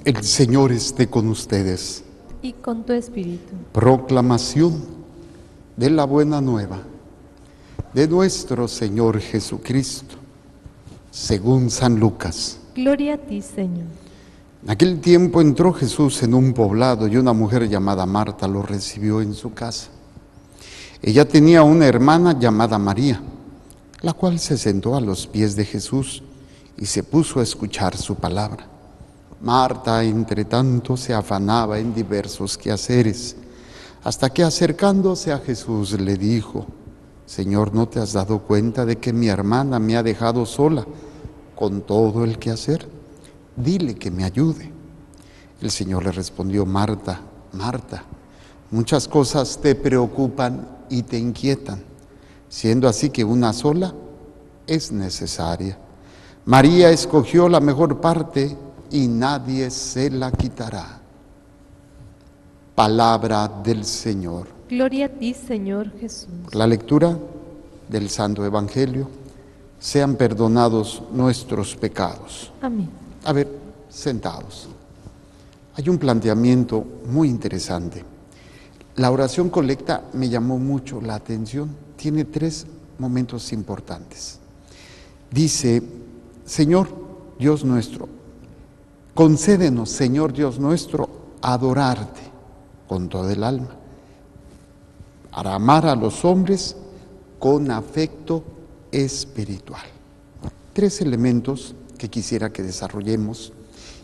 El Señor esté con ustedes. Y con tu espíritu. Proclamación de la buena nueva de nuestro Señor Jesucristo, según San Lucas. Gloria a ti, Señor. En aquel tiempo entró Jesús en un poblado y una mujer llamada Marta lo recibió en su casa. Ella tenía una hermana llamada María, la cual se sentó a los pies de Jesús y se puso a escuchar su palabra. Marta, entre tanto, se afanaba en diversos quehaceres, hasta que acercándose a Jesús le dijo: Señor, ¿no te has dado cuenta de que mi hermana me ha dejado sola con todo el quehacer? Dile que me ayude. El Señor le respondió: Marta, Marta, muchas cosas te preocupan y te inquietan, siendo así que una sola es necesaria. María escogió la mejor parte y nadie se la quitará. Palabra del Señor. Gloria a ti, Señor Jesús. Por la lectura del Santo Evangelio, sean perdonados nuestros pecados. Amén. A ver, sentados. Hay un planteamiento muy interesante. La oración colecta me llamó mucho la atención. Tiene 3 momentos importantes. Dice: Señor Dios nuestro, concédenos, Señor Dios nuestro, adorarte con todo el alma, para amar a los hombres con afecto espiritual. 3 elementos que quisiera que desarrollemos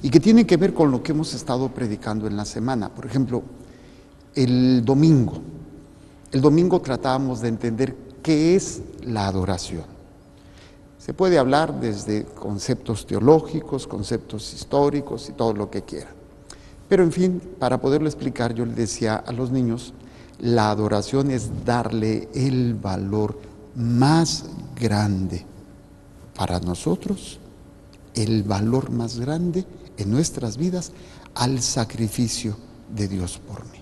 y que tienen que ver con lo que hemos estado predicando en la semana. Por ejemplo, el domingo tratábamos de entender qué es la adoración. Se puede hablar desde conceptos teológicos, conceptos históricos y todo lo que quiera. Pero en fin, para poderlo explicar, yo le decía a los niños, la adoración es darle el valor más grande para nosotros, el valor más grande en nuestras vidas al sacrificio de Dios por mí.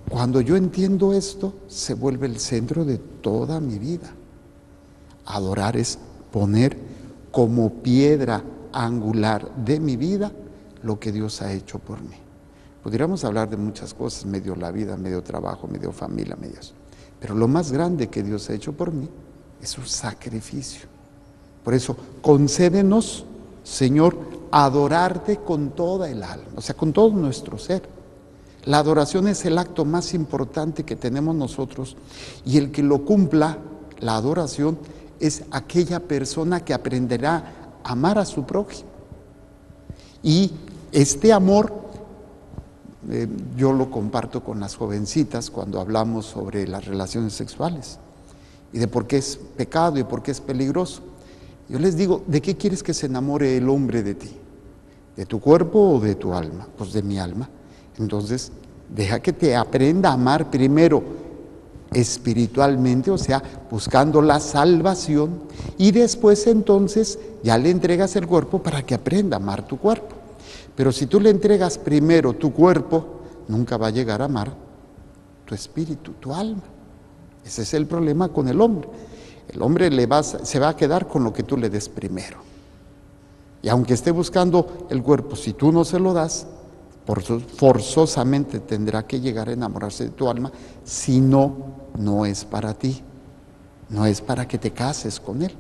Cuando yo entiendo esto, se vuelve el centro de toda mi vida. Adorar es poner como piedra angular de mi vida lo que Dios ha hecho por mí. Podríamos hablar de muchas cosas, medio la vida, medio trabajo, medio familia, medio eso. Pero lo más grande que Dios ha hecho por mí es su sacrificio. Por eso, concédenos, Señor, adorarte con toda el alma, o sea, con todo nuestro ser. La adoración es el acto más importante que tenemos nosotros, y el que lo cumpla, la adoración, es aquella persona que aprenderá a amar a su prójimo. Y este amor, yo lo comparto con las jovencitas cuando hablamos sobre las relaciones sexuales y de por qué es pecado y por qué es peligroso. Yo les digo: ¿de qué quieres que se enamore el hombre de ti? ¿De tu cuerpo o de tu alma? Pues de mi alma. Entonces, deja que te aprenda a amar primero espiritualmente, o sea, buscando la salvación, y después entonces ya le entregas el cuerpo para que aprenda a amar tu cuerpo. Pero si tú le entregas primero tu cuerpo, nunca va a llegar a amar tu espíritu, tu alma. Ese es el problema con el hombre. El hombre se va a quedar con lo que tú le des primero. Y aunque esté buscando el cuerpo, si tú no se lo das, forzosamente tendrá que llegar a enamorarse de tu alma. Si no, no es para ti, no es para que te cases con él.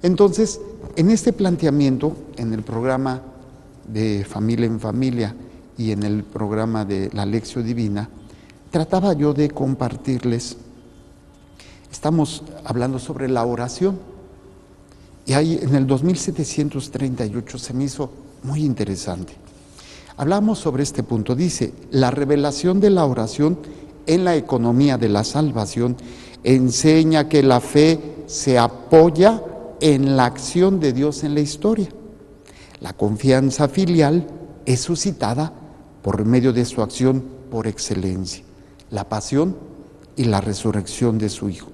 Entonces, en este planteamiento, en el programa de Familia en Familia y en el programa de la Lección Divina, trataba yo de compartirles. Estamos hablando sobre la oración, y ahí en el 2738 se me hizo muy interesante. Hablamos sobre este punto. Dice: la revelación de la oración en la economía de la salvación enseña que la fe se apoya en la acción de Dios en la historia. La confianza filial es suscitada por medio de su acción por excelencia, la pasión y la resurrección de su Hijo.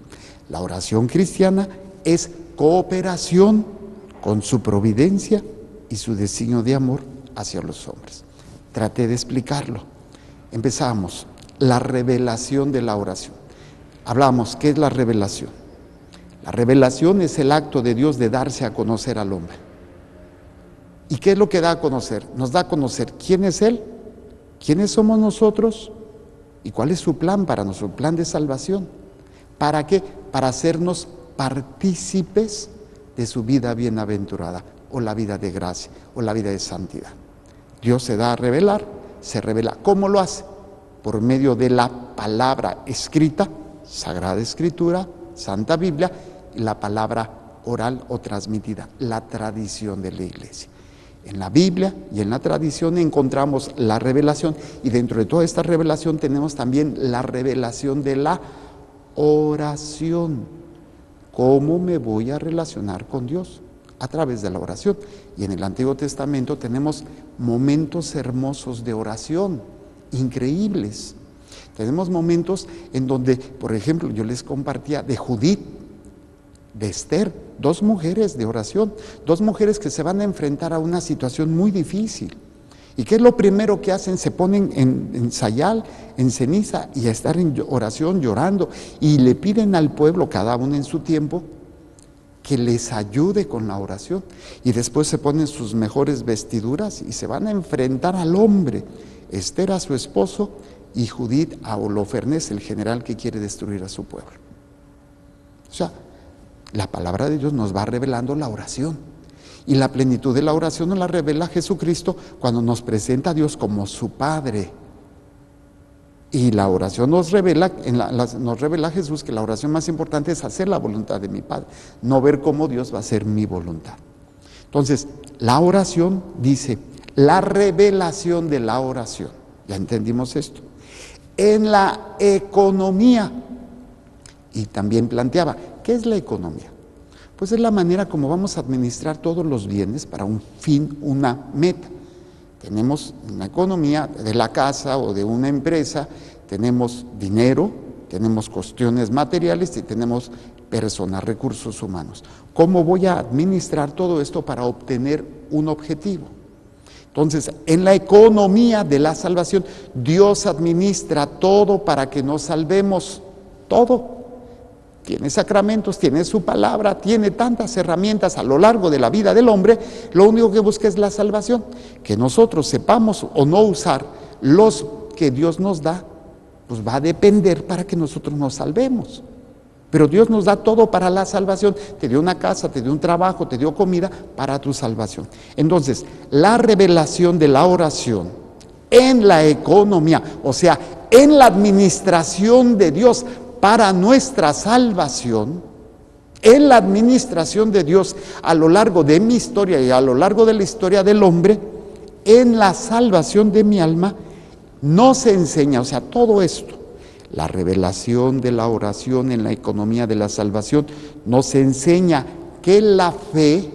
La oración cristiana es cooperación con su providencia y su designio de amor hacia los hombres. Traté de explicarlo. Empezamos. La revelación de la oración. Hablamos, ¿qué es la revelación? La revelación es el acto de Dios de darse a conocer al hombre. ¿Y qué es lo que da a conocer? Nos da a conocer quién es Él, quiénes somos nosotros y cuál es su plan para nuestro plan de salvación. ¿Para qué? Para hacernos partícipes de su vida bienaventurada, o la vida de gracia, o la vida de santidad. Dios se da a revelar, se revela. ¿Cómo lo hace? Por medio de la palabra escrita, Sagrada Escritura, Santa Biblia, y la palabra oral o transmitida, la tradición de la Iglesia. En la Biblia y en la tradición encontramos la revelación, y dentro de toda esta revelación tenemos también la revelación de la oración. ¿Cómo me voy a relacionar con Dios? A través de la oración. Y en el Antiguo Testamento tenemos momentos hermosos de oración, increíbles. Tenemos momentos en donde, por ejemplo, yo les compartía de Judith, de Esther, dos mujeres de oración, dos mujeres que se van a enfrentar a una situación muy difícil. ¿Y qué es lo primero que hacen? Se ponen en sayal, en ceniza, y a estar en oración, llorando, y le piden al pueblo, cada uno en su tiempo, que les ayude con la oración. Y después se ponen sus mejores vestiduras y se van a enfrentar al hombre, Esther a su esposo y Judith a Holofernes, el general que quiere destruir a su pueblo. O sea, la palabra de Dios nos va revelando la oración. Y la plenitud de la oración nos la revela Jesucristo cuando nos presenta a Dios como su Padre. Y la oración nos revela a Jesús que la oración más importante es hacer la voluntad de mi Padre, no ver cómo Dios va a hacer mi voluntad. Entonces, la oración dice, la revelación de la oración. ¿Ya entendimos esto? En la economía, y también planteaba, ¿qué es la economía? Pues es la manera como vamos a administrar todos los bienes para un fin, una meta. Tenemos una economía de la casa o de una empresa, tenemos dinero, tenemos cuestiones materiales y tenemos personas, recursos humanos. ¿Cómo voy a administrar todo esto para obtener un objetivo? Entonces, en la economía de la salvación, Dios administra todo para que nos salvemos, todo. Tiene sacramentos, tiene su palabra, tiene tantas herramientas a lo largo de la vida del hombre. Lo único que busca es la salvación. Que nosotros sepamos o no usar los que Dios nos da, pues va a depender para que nosotros nos salvemos. Pero Dios nos da todo para la salvación. Te dio una casa, te dio un trabajo, te dio comida para tu salvación. Entonces, la revelación de la oración en la economía, o sea, en la administración de Dios para nuestra salvación, en la administración de Dios a lo largo de mi historia y a lo largo de la historia del hombre, en la salvación de mi alma, nos enseña, o sea, todo esto, la revelación de la oración en la economía de la salvación, nos enseña que la fe,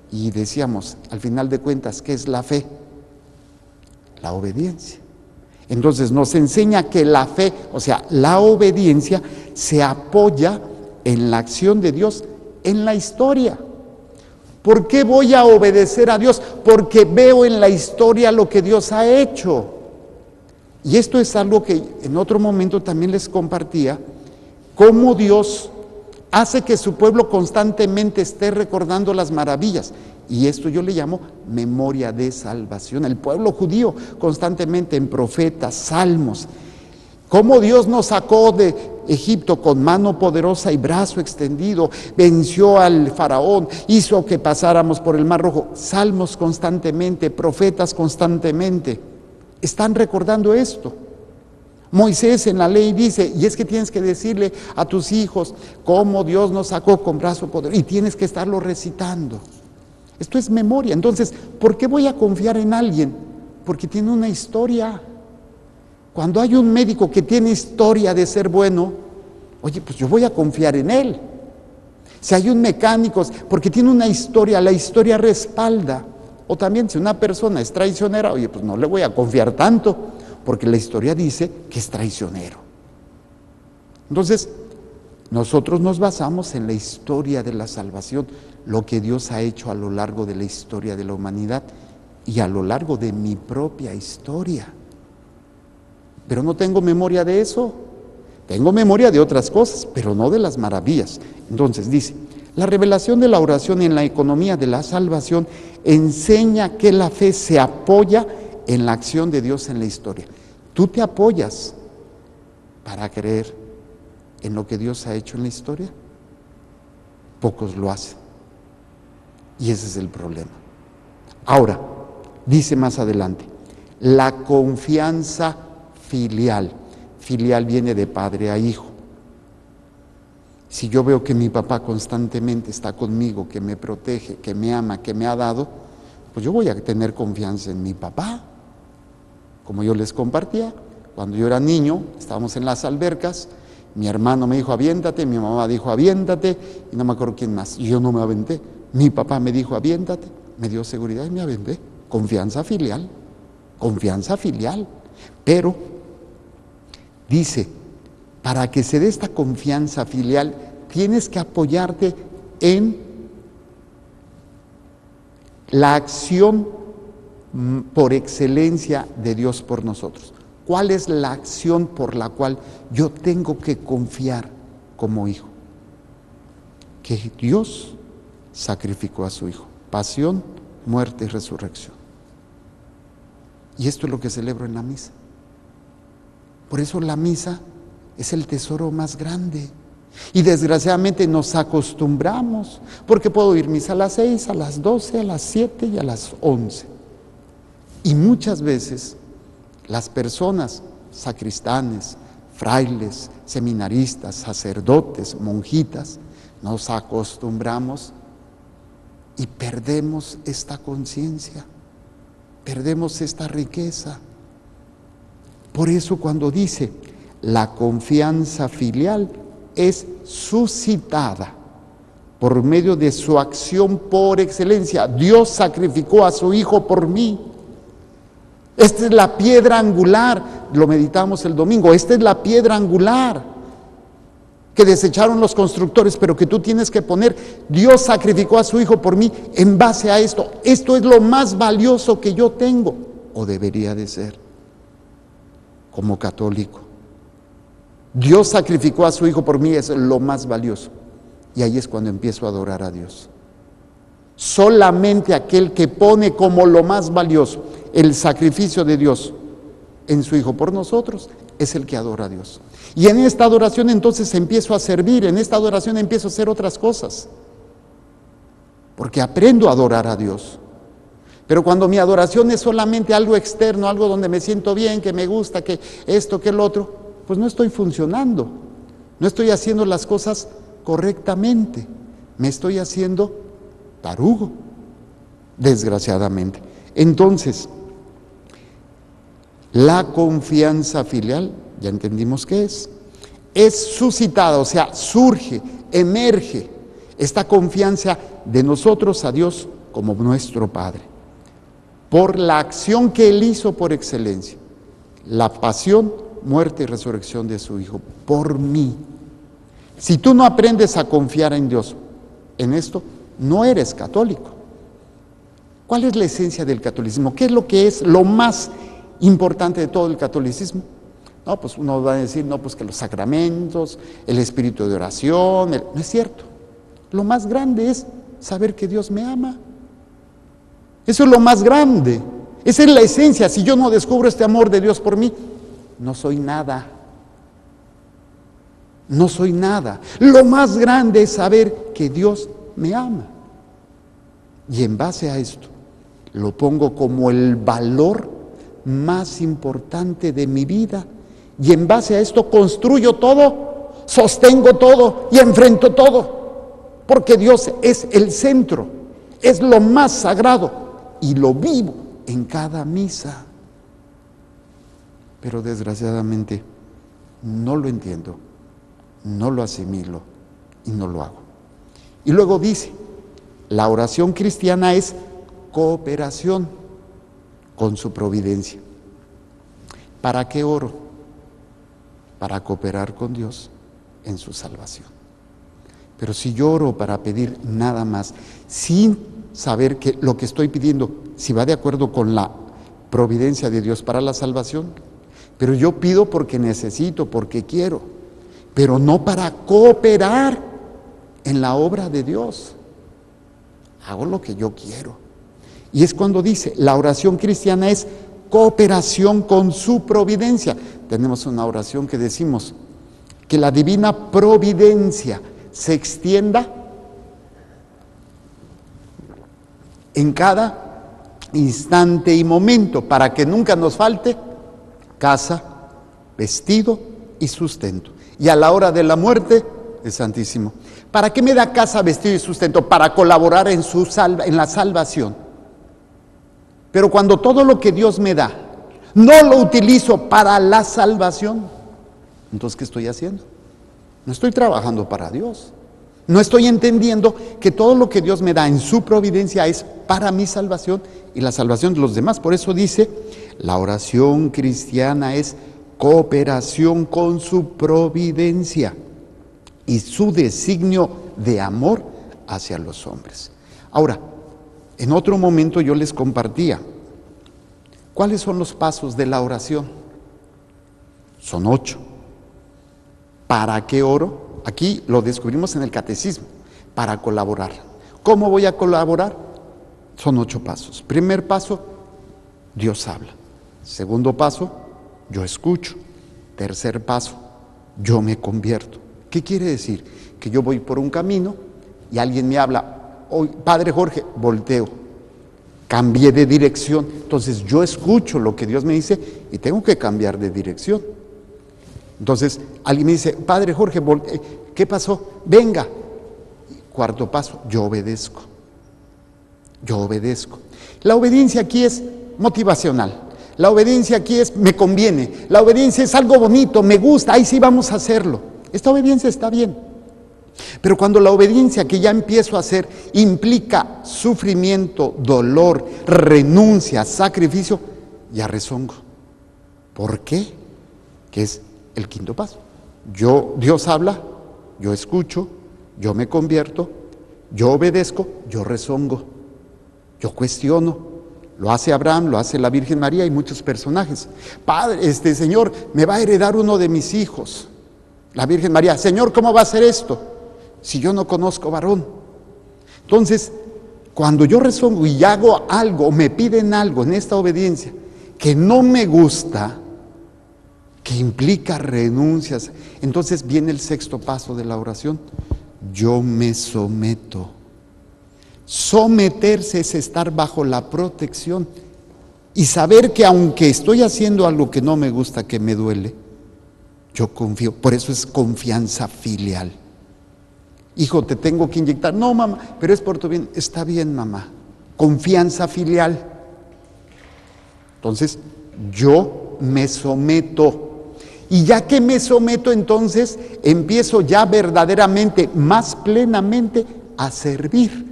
y decíamos, al final de cuentas, ¿qué es la fe? La obediencia. Entonces nos enseña que la fe, o sea, la obediencia, se apoya en la acción de Dios en la historia. ¿Por qué voy a obedecer a Dios? Porque veo en la historia lo que Dios ha hecho. Y esto es algo que en otro momento también les compartía, cómo Dios hace que su pueblo constantemente esté recordando las maravillas. Y esto yo le llamo memoria de salvación. El pueblo judío constantemente en profetas, salmos, cómo Dios nos sacó de Egipto con mano poderosa y brazo extendido, venció al faraón, hizo que pasáramos por el Mar Rojo. Salmos constantemente, profetas constantemente, están recordando esto. Moisés en la ley dice, y es que tienes que decirle a tus hijos cómo Dios nos sacó con brazo poderoso, y tienes que estarlo recitando. Esto es memoria. Entonces, ¿por qué voy a confiar en alguien? Porque tiene una historia. Cuando hay un médico que tiene historia de ser bueno, oye, pues yo voy a confiar en él. Si hay un mecánico, porque tiene una historia, la historia respalda. O también si una persona es traicionera, oye, pues no le voy a confiar tanto, porque la historia dice que es traicionero. Entonces, nosotros nos basamos en la historia de la salvación, lo que Dios ha hecho a lo largo de la historia de la humanidad y a lo largo de mi propia historia. Pero no tengo memoria de eso. Tengo memoria de otras cosas, pero no de las maravillas. Entonces dice, La revelación de la oración en la economía de la salvación enseña que la fe se apoya en la acción de Dios en la historia. ¿Tú te apoyas para creer en lo que Dios ha hecho en la historia? Pocos lo hacen. Y ese es el problema. Ahora, dice más adelante, la confianza filial. Filial viene de padre a hijo. Si yo veo que mi papá constantemente está conmigo, que me protege, que me ama, que me ha dado, pues yo voy a tener confianza en mi papá. Como yo les compartía, cuando yo era niño, estábamos en las albercas, mi hermano me dijo aviéntate, mi mamá dijo aviéntate, y no me acuerdo quién más, y yo no me aventé. Mi papá me dijo aviéntate, me dio seguridad y me aventé. Confianza filial, pero dice, para que se dé esta confianza filial, tienes que apoyarte en la acción por excelencia de Dios por nosotros. ¿Cuál es la acción por la cual yo tengo que confiar como hijo? Que Dios sacrificó a su Hijo. Pasión, muerte y resurrección. Y esto es lo que celebro en la misa. Por eso la misa es el tesoro más grande. Y desgraciadamente nos acostumbramos, porque puedo ir misa a las 6, a las 12, a las 7 y a las 11. Y muchas veces las personas, sacristanes, frailes, seminaristas, sacerdotes, monjitas, nos acostumbramos y perdemos esta conciencia, perdemos esta riqueza. Por eso cuando dice, la confianza filial es suscitada por medio de su acción por excelencia. Dios sacrificó a su Hijo por mí. Esta es la piedra angular, lo meditamos el domingo, esta es la piedra angular que desecharon los constructores, pero que tú tienes que poner. Dios sacrificó a su Hijo por mí en base a esto. Esto es lo más valioso que yo tengo, o debería de ser, como católico. Dios sacrificó a su Hijo por mí, es lo más valioso. Y ahí es cuando empiezo a adorar a Dios. Solamente aquel que pone como lo más valioso el sacrificio de Dios en su Hijo por nosotros es el que adora a Dios. Y en esta adoración entonces empiezo a servir, en esta adoración empiezo a hacer otras cosas, porque aprendo a adorar a Dios. Pero cuando mi adoración es solamente algo externo, algo donde me siento bien, que me gusta, que esto, que el otro, pues no estoy funcionando, no estoy haciendo las cosas correctamente, me estoy haciendo tarugo, desgraciadamente. Entonces, la confianza filial, ya entendimos qué es suscitada, o sea, surge, emerge esta confianza de nosotros a Dios como nuestro Padre, por la acción que Él hizo por excelencia, la pasión, muerte y resurrección de su Hijo, por mí. Si tú no aprendes a confiar en Dios, en esto, no eres católico. ¿Cuál es la esencia del catolicismo? ¿Qué es lo que es lo más importante de todo el catolicismo? No, pues uno va a decir, no, pues que los sacramentos, el espíritu de oración, no es cierto. Lo más grande es saber que Dios me ama. Eso es lo más grande. Esa es la esencia. Si yo no descubro este amor de Dios por mí, no soy nada. No soy nada. Lo más grande es saber que Dios me ama. Y en base a esto, lo pongo como el valor más importante de mi vida. Y en base a esto construyo todo, sostengo todo y enfrento todo. Porque Dios es el centro, es lo más sagrado y lo vivo en cada misa. Pero desgraciadamente no lo entiendo, no lo asimilo y no lo hago. Y luego dice, la oración cristiana es cooperación con su providencia. ¿Para qué oro? Para cooperar con Dios en su salvación. Pero si yo oro para pedir nada más, sin saber que lo que estoy pidiendo, si va de acuerdo con la providencia de Dios para la salvación, pero yo pido porque necesito, porque quiero, pero no para cooperar en la obra de Dios. Hago lo que yo quiero. Y es cuando dice, la oración cristiana es cooperación con su providencia. Tenemos una oración que decimos, que la divina providencia se extienda en cada instante y momento para que nunca nos falte casa, vestido y sustento. Y a la hora de la muerte, es santísimo. ¿Para qué me da casa, vestido y sustento? Para colaborar en la salvación. Pero cuando todo lo que Dios me da no lo utilizo para la salvación, entonces ¿qué estoy haciendo? No estoy trabajando para Dios. No estoy entendiendo que todo lo que Dios me da en su providencia es para mi salvación y la salvación de los demás. Por eso dice, la oración cristiana es cooperación con su providencia y su designio de amor hacia los hombres. Ahora, en otro momento yo les compartía, ¿cuáles son los pasos de la oración? Son 8. ¿Para qué oro? Aquí lo descubrimos en el catecismo, para colaborar. ¿Cómo voy a colaborar? Son 8 pasos. Primer paso, Dios habla. Segundo paso, yo escucho. Tercer paso, yo me convierto. ¿Qué quiere decir? Que yo voy por un camino y alguien me habla, oh, Padre Jorge, volteo, cambié de dirección. Entonces yo escucho lo que Dios me dice y tengo que cambiar de dirección. Entonces alguien me dice, Padre Jorge, ¿qué pasó? Venga. Cuarto paso, yo obedezco. Yo obedezco. La obediencia aquí es motivacional. La obediencia aquí es me conviene. La obediencia es algo bonito, me gusta, ahí sí vamos a hacerlo. Esta obediencia está bien. Pero cuando la obediencia que ya empiezo a hacer implica sufrimiento, dolor, renuncia, sacrificio, ya rezongo. ¿Por qué? Que es el quinto paso. Dios habla, yo escucho, yo me convierto, yo obedezco, yo rezongo, yo cuestiono. Lo hace Abraham, lo hace la Virgen María y muchos personajes. Padre, Señor, me va a heredar uno de mis hijos. La Virgen María, Señor, ¿cómo va a ser esto? Si yo no conozco varón. Entonces, cuando yo rezongo y hago algo, o me piden algo en esta obediencia que no me gusta, que implica renuncias, entonces viene el sexto paso de la oración. Yo me someto. Someterse es estar bajo la protección y saber que aunque estoy haciendo algo que no me gusta, que me duele, yo confío. Por eso es confianza filial. Hijo, te tengo que inyectar. No, mamá, pero es por tu bien. Está bien, mamá. Confianza filial. Entonces, yo me someto. Y ya que me someto, entonces empiezo ya verdaderamente, más plenamente, a servir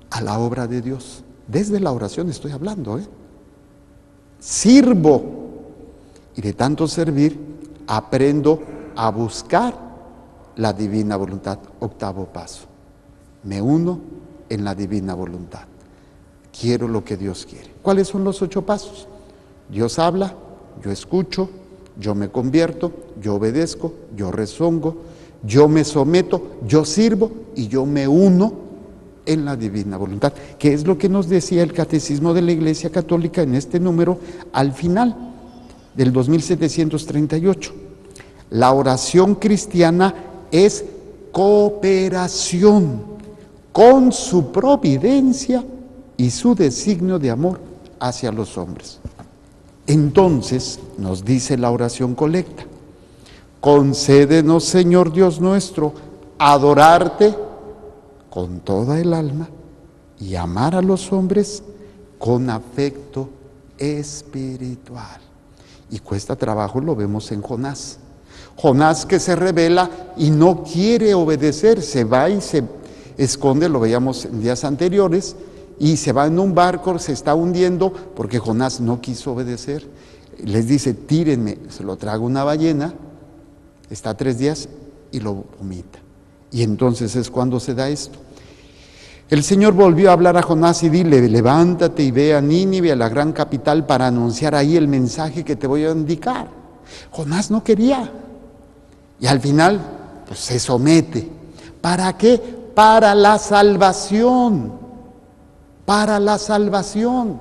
a la obra de Dios. Desde la oración estoy hablando, Sirvo. Y de tanto servir, aprendo a buscar la divina voluntad. Octavo paso. Me uno en la divina voluntad. Quiero lo que Dios quiere. ¿Cuáles son los 8 pasos? Dios habla, yo escucho, yo me convierto, yo obedezco, yo rezongo, yo me someto, yo sirvo y yo me uno en la divina voluntad, que es lo que nos decía el Catecismo de la Iglesia Católica en este número al final del 2738. La oración cristiana es cooperación con su providencia y su designio de amor hacia los hombres. Entonces, nos dice la oración colecta, concédenos, Señor Dios nuestro, adorarte con toda el alma y amar a los hombres con afecto espiritual. Y cuesta trabajo, lo vemos en Jonás. Jonás que se rebela y no quiere obedecer, se va y se esconde, lo veíamos en días anteriores, y se va en un barco, se está hundiendo porque Jonás no quiso obedecer. Les dice, tírenme, se lo traga una ballena, está 3 días y lo vomita. Y entonces es cuando se da esto. El Señor volvió a hablar a Jonás y dile, levántate y ve a Nínive, a la gran capital, para anunciar ahí el mensaje que te voy a indicar. Jonás no quería. Y al final, pues se somete. ¿Para qué? para la salvación, para la salvación.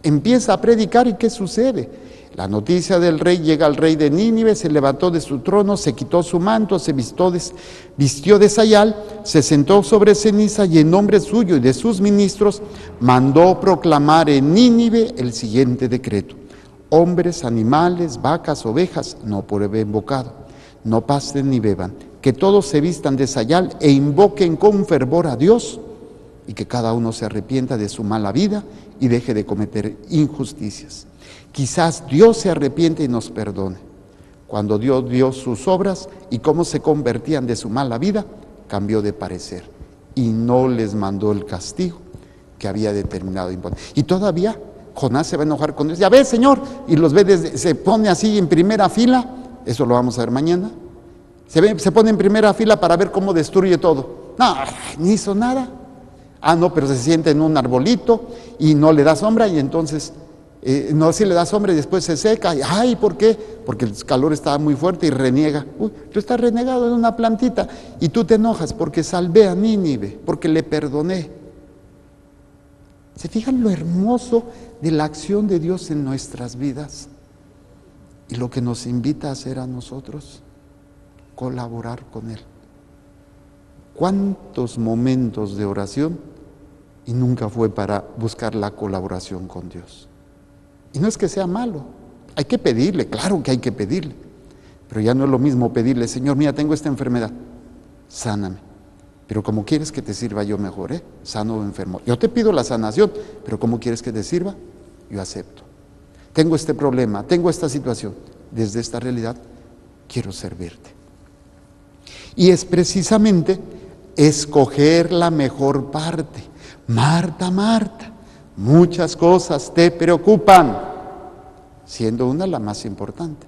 Empieza a predicar y ¿qué sucede? La noticia del rey llega al rey de Nínive, se levantó de su trono, se quitó su manto, se vistió de sayal, se sentó sobre ceniza y en nombre suyo y de sus ministros mandó proclamar en Nínive el siguiente decreto: hombres, animales, vacas, ovejas, no prueben bocado, no pasten ni beban, que todos se vistan de sayal e invoquen con fervor a Dios, y que cada uno se arrepienta de su mala vida y deje de cometer injusticias. Quizás Dios se arrepiente y nos perdone. Cuando Dios vio sus obras y cómo se convertían de su mala vida, cambió de parecer y no les mandó el castigo que había determinado imponer. Y todavía Jonás se va a enojar con Dios. Ya ves, Señor, y los ve se pone así en primera fila. Eso lo vamos a ver mañana. Se pone en primera fila para ver cómo destruye todo. No, ni hizo nada. Ah, no, pero se sienta en un arbolito y no le da sombra, y entonces no, sí le da sombra y después se seca. Ay, ¿por qué? Porque el calor estaba muy fuerte y reniega. Uy, tú estás renegado en una plantita y tú te enojas porque salvé a Nínive, porque le perdoné. ¿Se fijan lo hermoso de la acción de Dios en nuestras vidas? Y lo que nos invita a hacer a nosotros, colaborar con Él. ¿Cuántos momentos de oración? Y nunca fue para buscar la colaboración con Dios. Y no es que sea malo, hay que pedirle, claro que hay que pedirle, pero ya no es lo mismo pedirle: Señor, mira, tengo esta enfermedad, sáname, pero ¿cómo quieres que te sirva yo mejor, sano o enfermo? Yo te pido la sanación, pero ¿cómo quieres que te sirva? Yo acepto. Tengo este problema, tengo esta situación, desde esta realidad quiero servirte. Y es precisamente escoger la mejor parte. Marta, Marta, muchas cosas te preocupan, siendo una la más importante.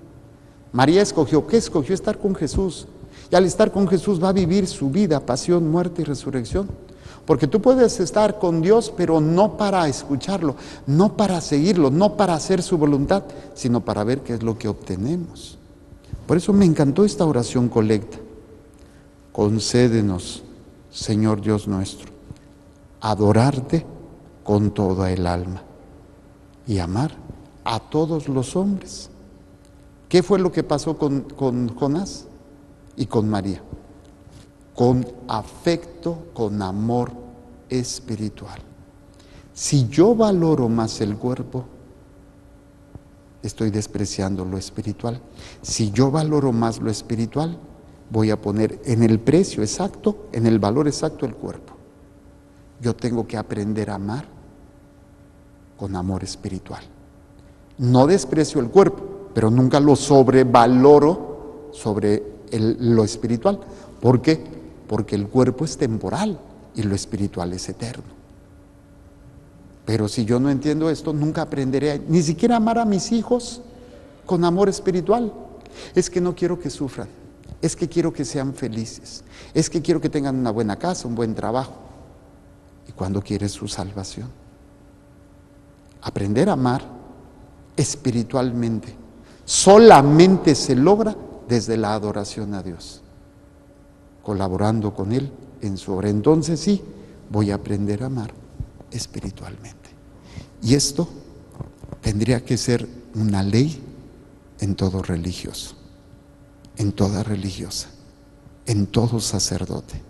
María escogió, ¿qué escogió? Estar con Jesús. Y al estar con Jesús va a vivir su vida, pasión, muerte y resurrección. Porque tú puedes estar con Dios, pero no para escucharlo, no para seguirlo, no para hacer su voluntad, sino para ver qué es lo que obtenemos. Por eso me encantó esta oración colecta. Concédenos, Señor Dios nuestro, adorarte con toda el alma y amar a todos los hombres. ¿Qué fue lo que pasó con Jonás y con María? Con afecto, con amor espiritual. Si yo valoro más el cuerpo, estoy despreciando lo espiritual. Si yo valoro más lo espiritual, voy a poner en el precio exacto, en el valor exacto el cuerpo. Yo tengo que aprender a amar con amor espiritual. No desprecio el cuerpo, pero nunca lo sobrevaloro sobre lo espiritual. ¿Por qué? Porque el cuerpo es temporal y lo espiritual es eterno. Pero si yo no entiendo esto, nunca aprenderé ni siquiera a amar a mis hijos con amor espiritual. Es que no quiero que sufran, es que quiero que sean felices, es que quiero que tengan una buena casa, un buen trabajo. ¿Y cuándo quieres su salvación? Aprender a amar espiritualmente solamente se logra desde la adoración a Dios, colaborando con Él en su obra. Entonces sí, voy a aprender a amar espiritualmente. Y esto tendría que ser una ley en todo religioso, en toda religiosa, en todo sacerdote.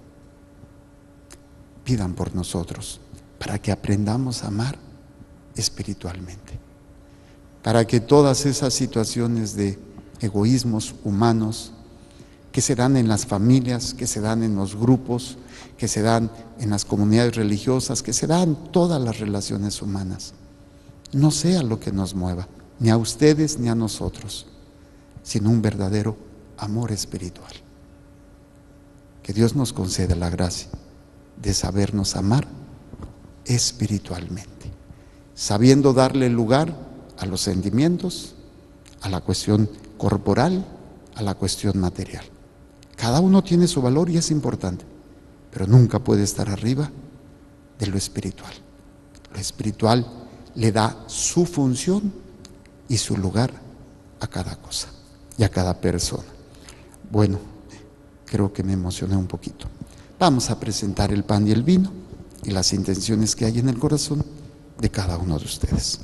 Pidan por nosotros para que aprendamos a amar espiritualmente, para que todas esas situaciones de egoísmos humanos que se dan en las familias, que se dan en los grupos, que se dan en las comunidades religiosas, que se dan en todas las relaciones humanas, no sea lo que nos mueva, ni a ustedes ni a nosotros, sino un verdadero amor espiritual. Que Dios nos conceda la gracia de sabernos amar espiritualmente, sabiendo darle lugar a los sentimientos, a la cuestión corporal, a la cuestión material. Cada uno tiene su valor y es importante, pero nunca puede estar arriba de lo espiritual. Lo espiritual le da su función y su lugar a cada cosa y a cada persona. Bueno, creo que me emocioné un poquito. Vamos a presentar el pan y el vino y las intenciones que hay en el corazón de cada uno de ustedes.